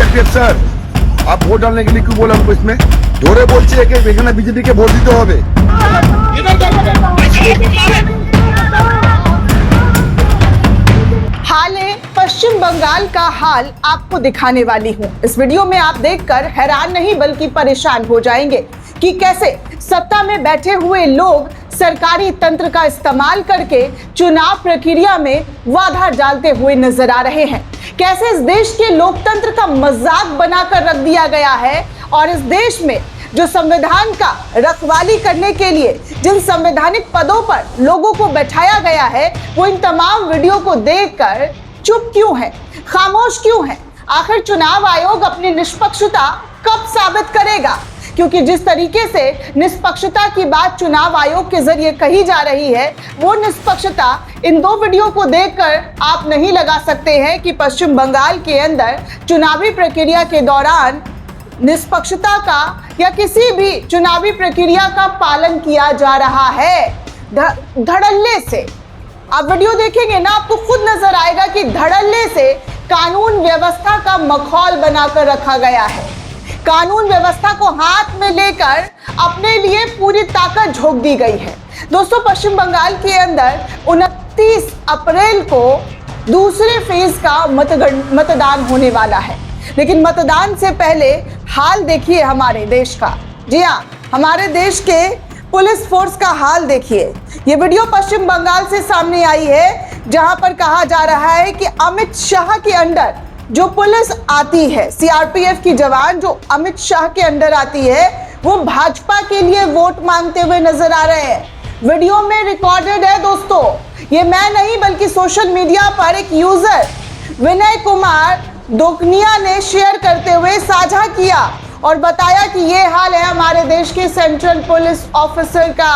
CRPF sir, आप vote डालने के लिए क्यों बोला हमको? इसमें ধরে বলছে कि এখানে বিজেপিকে ভোট দিতে হবে। हाल है पश्चिम बंगाल का हाल आपको दिखाने वाली हूं। इस वीडियो में आप देखकर हैरान नहीं बल्कि परेशान हो जाएंगे कि कैसे सत्ता में बैठे हुए लोग सरकारी तंत्र का इस्तेमाल करके चुनाव प्रक्रिया में बाधा डालते हुए नजर आ रहे हैं। कैसे इस देश के लोकतंत्र का मजाक बनाकर रख दिया गया है और इस देश में जो संविधान का रखवाली करने के लिए जिन संवैधानिक पदों पर लोगों को बैठाया गया है वो इन तमाम वीडियो को देखकर चुप क्यों है, खामोश क्यों है? आखिर चुनाव आयोग अपनी निष्पक्षता कब साबित करेगा? क्योंकि जिस तरीके से निष्पक्षता की बात चुनाव आयोग के जरिए कही जा रही है वो निष्पक्षता इन दो वीडियो को देखकर आप नहीं लगा सकते हैं कि पश्चिम बंगाल के अंदर चुनावी प्रक्रिया के दौरान निष्पक्षता का या किसी भी चुनावी प्रक्रिया का पालन किया जा रहा है। धड़ल्ले से आप वीडियो देखेंगे ना, आपको खुद नजर आएगा कि धड़ल्ले से कानून व्यवस्था का मखौल बनाकर रखा गया है। कानून व्यवस्था को हाथ में लेकर अपने लिए पूरी ताकत झोंक दी गई है। दोस्तों, पश्चिम बंगाल के अंदर 29 अप्रैल को दूसरे फेज का मतदान होने वाला है, लेकिन मतदान से पहले हाल देखिए हमारे देश का। जी हाँ, हमारे देश के पुलिस फोर्स का हाल देखिए। ये वीडियो पश्चिम बंगाल से सामने आई है जहां पर कहा जा रहा है कि अमित शाह के अंडर जो पुलिस आती है, सीआरपीएफ की जवान जो अमित शाह के अंडर आती है वो भाजपा के लिए वोट मांगते हुए नजर आ रहे हैं। वीडियो में रिकॉर्डेड है दोस्तों, ये मैं नहीं बल्कि सोशल मीडिया पर एक यूजर विनय कुमार दोकनिया ने शेयर करते हुए साझा किया और बताया कि ये हाल है हमारे देश के सेंट्रल पुलिस ऑफिसर का।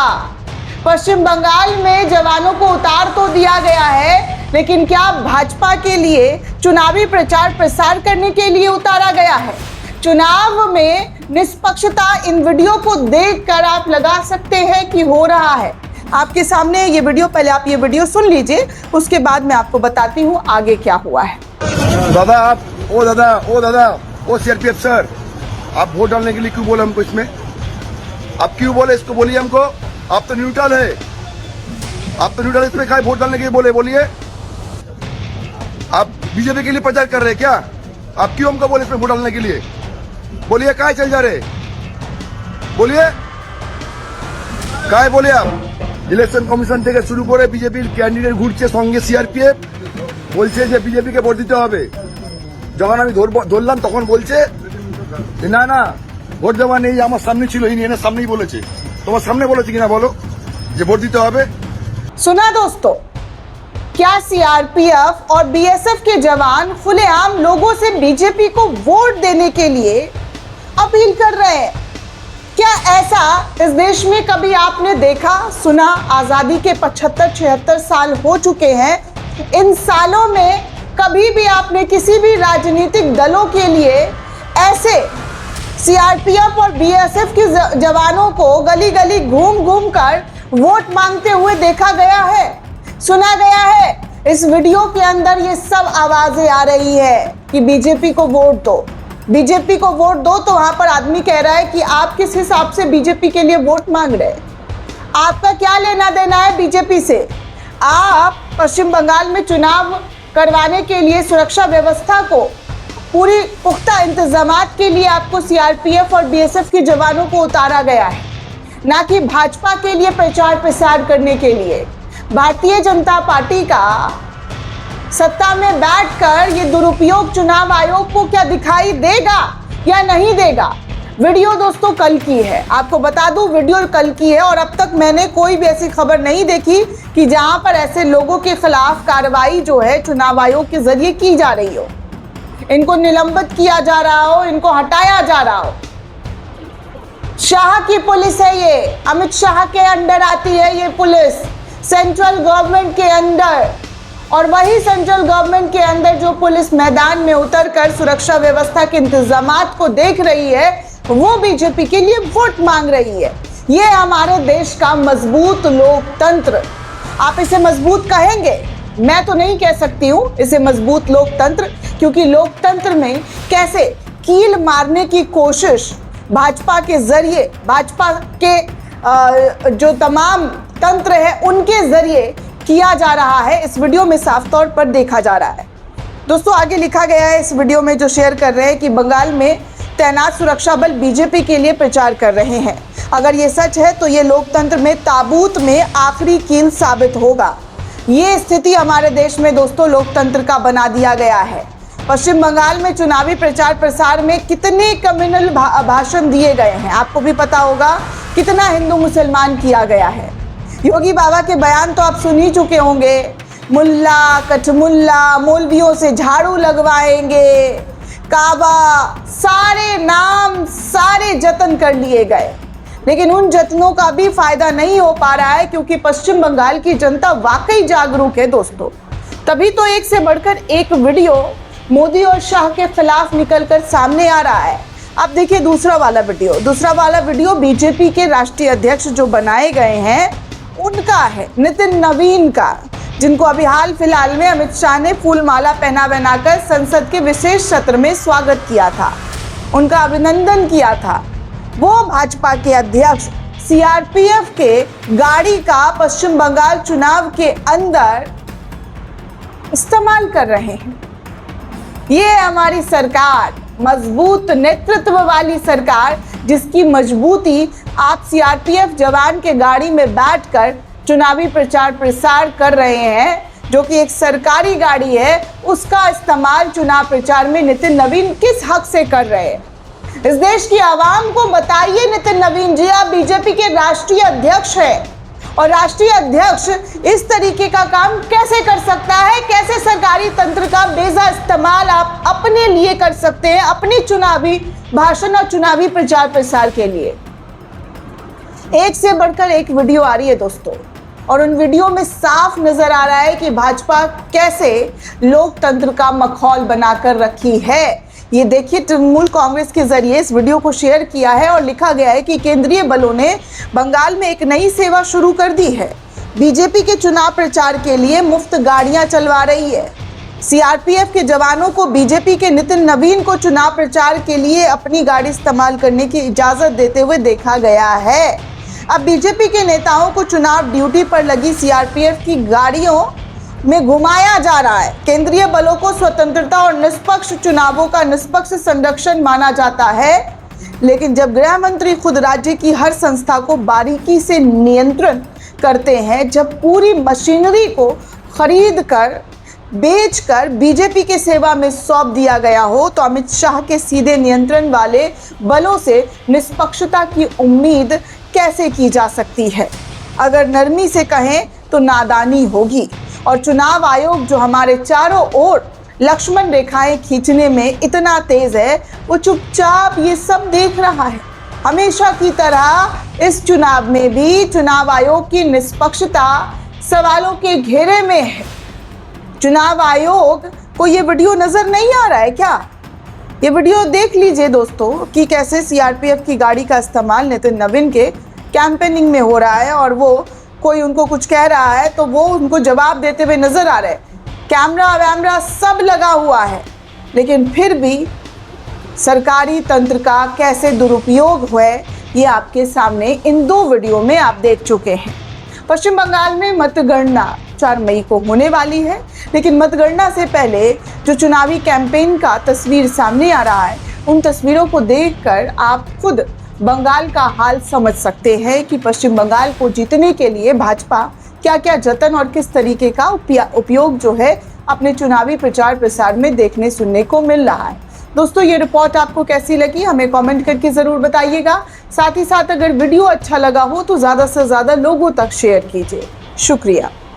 पश्चिम बंगाल में जवानों को उतार तो दिया गया है, लेकिन क्या भाजपा के लिए चुनावी प्रचार प्रसार करने के लिए उतारा गया है? चुनाव में निष्पक्षता इन वीडियो को देखकर आप लगा सकते हैं कि हो रहा है। आपके सामने ये वीडियो, पहले आप ये वीडियो सुन लीजिए, उसके बाद मैं आपको बताती हूँ आगे क्या हुआ है। दादा आप ओ सीआरपीएफ सर, आप वोट डालने के लिए क्यों बोला हमको? इसमें आप क्यों बोले? इसको बोलिए हमको। आप तो न्यूट्रल है, आप तो न्यूट्रल, इसमें क्या वोट डालने के लिए बोलिए। आप बीजेपी के लिए प्रचार कर रहे हैं क्या? आप क्यों हमको बोले इसमें वोट डालने के लिए? बोलिए, काय चल जा रहे, बोलिए काय बोले आप। इलेक्शन कमिशन থেকে শুরু করে বিজেপির ক্যান্ডিডেট ঘুরছে সঙ্গে সিআরপিএফ, বলছে যে বিজেপি কে ভোট দিতে হবে। যখন আমি ধরলাম তখন বলছে না না ভোট দেওয়া নেই, আমার সামনে ছিল, ইনি সামনেই বলেছে। তোমার সামনে বলেছে কিনা বলো যে ভোট দিতে হবে। सुना दोस्तों, क्या सीआरपीएफ और बीएसएफ के जवान खुलेआम लोगों से बीजेपी को वोट देने के लिए अपील कर रहे हैं? क्या ऐसा इस देश में कभी आपने देखा, सुना? आजादी के 75-76 साल हो चुके हैं। इन सालों में कभी भी आपने किसी भी राजनीतिक दलों के लिए ऐसे सीआरपीएफ और बीएसएफ के जवानों को गली गली घूम घूम कर वोट मांगते हुए देखा गया है, सुना गया है? इस वीडियो के अंदर ये सब आवाजें आ रही है कि बीजेपी को वोट दो, बीजेपी को वोट दो। तो वहां पर आदमी कह रहा है कि आप किस हिसाब से बीजेपी के लिए वोट मांग रहे हैं? आपका क्या लेना देना है बीजेपी से? आप पश्चिम बंगाल में चुनाव करवाने के लिए सुरक्षा व्यवस्था को पूरी पुख्ता इंतजामात के लिए आपको सीआरपीएफ और बीएसएफ के जवानों को उतारा गया है, ना कि भाजपा के लिए प्रचार प्रसार करने के लिए। भारतीय जनता पार्टी का सत्ता में बैठकर ये दुरुपयोग चुनाव आयोग को क्या दिखाई देगा या नहीं देगा? वीडियो दोस्तों कल की है, आपको बता दूं वीडियो कल की है और अब तक मैंने कोई भी ऐसी खबर नहीं देखी कि जहां पर ऐसे लोगों के खिलाफ कार्रवाई जो है चुनाव आयोग के जरिए की जा रही हो, इनको निलंबित किया जा रहा हो, इनको हटाया जा रहा हो। शाह की पुलिस है ये, अमित शाह के अंडर आती है ये पुलिस, सेंट्रल गवर्नमेंट के अंडर। और वही सेंट्रल गवर्नमेंट के अंदर जो पुलिस मैदान में उतरकर सुरक्षा व्यवस्था के इंतजामात को देख रही है वो बीजेपी के लिए वोट मांग रही है। ये हमारे देश का मजबूत लोकतंत्र, आप इसे मजबूत कहेंगे? मैं तो नहीं कह सकती हूँ इसे मजबूत लोकतंत्र, क्योंकि लोकतंत्र में कैसे कील मारने की कोशिश भाजपा के जरिए, भाजपा के जो तमाम तंत्र है उनके जरिए किया जा रहा है, इस वीडियो में साफ तौर पर देखा जा रहा है। दोस्तों आगे लिखा गया है इस वीडियो में जो शेयर कर रहे हैं कि बंगाल में तैनात सुरक्षा बल बीजेपी के लिए प्रचार कर रहे हैं। अगर ये सच है तो ये लोकतंत्र में ताबूत में आखिरी कील साबित होगा। ये स्थिति हमारे देश में दोस्तों लोकतंत्र का बना दिया गया है। पश्चिम बंगाल में चुनावी प्रचार प्रसार में कितने कम्युनल भाषण दिए गए हैं, आपको भी पता होगा, कितना हिंदू मुसलमान किया गया है। योगी बाबा के बयान तो आप सुन ही चुके होंगे, मुल्ला कठमुल्ला, मौलवियों से झाड़ू लगवाएंगे, काबा, सारे नाम, सारे जतन कर लिए गए, लेकिन उन जतनों का भी फायदा नहीं हो पा रहा है क्योंकि पश्चिम बंगाल की जनता वाकई जागरूक है दोस्तों। तभी तो एक से बढ़कर एक वीडियो मोदी और शाह के खिलाफ निकलकर सामने आ रहा है। अब देखिए दूसरा वाला वीडियो बीजेपी के राष्ट्रीय अध्यक्ष जो बनाए गए हैं उनका है, नितिन नवीन का, जिनको अभी हाल फिलहाल में अमित शाह ने फूलमाला पहनाकर संसद के विशेष सत्र में स्वागत किया था, उनका अभिनंदन किया था। वो भाजपा के अध्यक्ष सीआरपीएफ के गाड़ी का पश्चिम बंगाल चुनाव के अंदर इस्तेमाल कर रहे हैं। ये हमारी सरकार, मजबूत नेतृत्व वाली सरकार, जिसकी मजबूती आप सीआरपीएफ जवान के गाड़ी में बैठकर चुनावी प्रचार प्रसार कर रहे हैं, जो कि एक सरकारी गाड़ी है, उसका इस्तेमाल चुनाव प्रचार में नितिन नवीन किस हक से कर रहे हैं? इस देश की आवाम को बताइए नितिन नवीन जी, आप बीजेपी के राष्ट्रीय अध्यक्ष हैं और राष्ट्रीय अध्यक्ष इस तरीके का काम कैसे कर सकता है? कैसे सरकारी तंत्र का बेजा इस्तेमाल आप अपने लिए कर सकते हैं, अपनी चुनावी भाषण और चुनावी प्रचार प्रसार के लिए? एक से बढ़कर एक वीडियो आ रही है दोस्तों, और उन वीडियो में साफ नजर आ रहा है कि भाजपा कैसे लोकतंत्र का मखौल बनाकर रखी है। ये देखिए, तृणमूल कांग्रेस के जरिए इस वीडियो को शेयर किया है और लिखा गया है कि केंद्रीय बलों ने बंगाल में एक नई सेवा शुरू कर दी है। बीजेपी के चुनाव प्रचार के लिए मुफ्त गाड़ियां चलवा रही है। सीआरपीएफ के जवानों को बीजेपी के नितिन नवीन को चुनाव प्रचार के लिए अपनी गाड़ी इस्तेमाल करने की इजाजत देते हुए देखा गया है। अब बीजेपी के नेताओं को चुनाव ड्यूटी पर लगी सीआरपीएफ की गाड़ियों में घुमाया जा रहा है। केंद्रीय बलों को स्वतंत्रता और निष्पक्ष चुनावों का निष्पक्ष संरक्षण माना जाता है, लेकिन जब गृह मंत्री खुद राज्य की हर संस्था को बारीकी से नियंत्रण करते हैं, जब पूरी मशीनरी को खरीद कर बेचकर बीजेपी के सेवा में सौंप दिया गया हो, तो अमित शाह के सीधे नियंत्रण वाले बलों से निष्पक्षता की उम्मीद कैसे की जा सकती है? अगर नरमी से कहें तो नादानी होगी। और चुनाव आयोग जो हमारे चारों ओर लक्ष्मण रेखाएं खींचने में इतना तेज है, वो चुपचाप ये सब देख रहा है। हमेशा की तरह इस चुनाव में भी चुनाव आयोग की निष्पक्षता सवालों के घेरे में है। चुनाव आयोग को ये वीडियो नजर नहीं आ रहा है क्या? ये वीडियो देख लीजिए दोस्तों कि कैसे सीआरपीएफ की गाड़ी का इस्तेमाल नितिन नवीन के कैंपेनिंग में हो रहा है, और वो कोई उनको कुछ कह रहा है तो वो उनको जवाब देते हुए नजर आ रहे हैं। कैमरा वैमरा सब लगा हुआ है, लेकिन फिर भी सरकारी तंत्र का कैसे दुरुपयोग हुआ है ये आपके सामने इन दो वीडियो में आप देख चुके हैं। पश्चिम बंगाल में मतगणना 4 मई को होने वाली है, लेकिन मतगणना से पहले जो चुनावी कैंपेन का तस्वीर सामने आ रहा है, उन तस्वीरों को देखकर आप खुद बंगाल का हाल समझ सकते हैं कि पश्चिम बंगाल को जीतने के लिए भाजपा क्या क्या जतन और किस तरीके का उपयोग जो है अपने चुनावी प्रचार प्रसार में देखने सुनने को मिल रहा है। दोस्तों ये रिपोर्ट आपको कैसी लगी हमें कमेंट करके ज़रूर बताइएगा। साथ ही साथ अगर वीडियो अच्छा लगा हो तो ज़्यादा से ज़्यादा लोगों तक शेयर कीजिए। शुक्रिया।